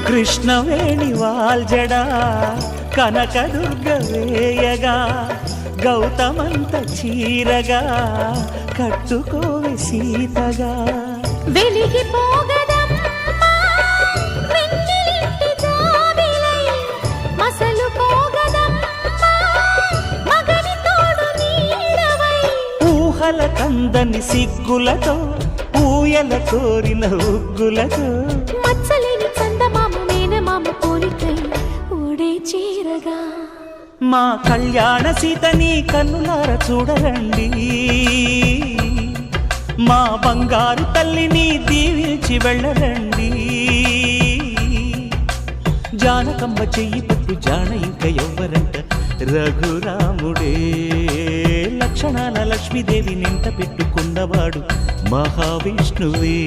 కృష్ణవేణి వాల్జడా కనకదుర్గ వేయగా గౌతమంత చీరగా కట్టుకోవి సీతగా వెలిగిపోగదమ్మా వెన్నెలింటి జాబిలై మసలుపోగదమ్మా మగని తోడు నీడవై ఊహల కందని సిగ్గులతో ఊయల కోరిన ఉగ్గులతో మచ్చలేని చందమామ మేనమామ పోలికై ఓడే చీరగా మా కళ్యాణ సీతని కన్నులార చూడరండి మా బంగారు తల్లిని దీవించి వెళ్ళరండి జానకమ్మ చెయ్యి పట్టు జాన ఇంక ఎవ్వరంట రఘురాముడే లక్షణాల లక్ష్మీదేవి నింట పెట్టుకున్నవాడు మహావిష్ణువే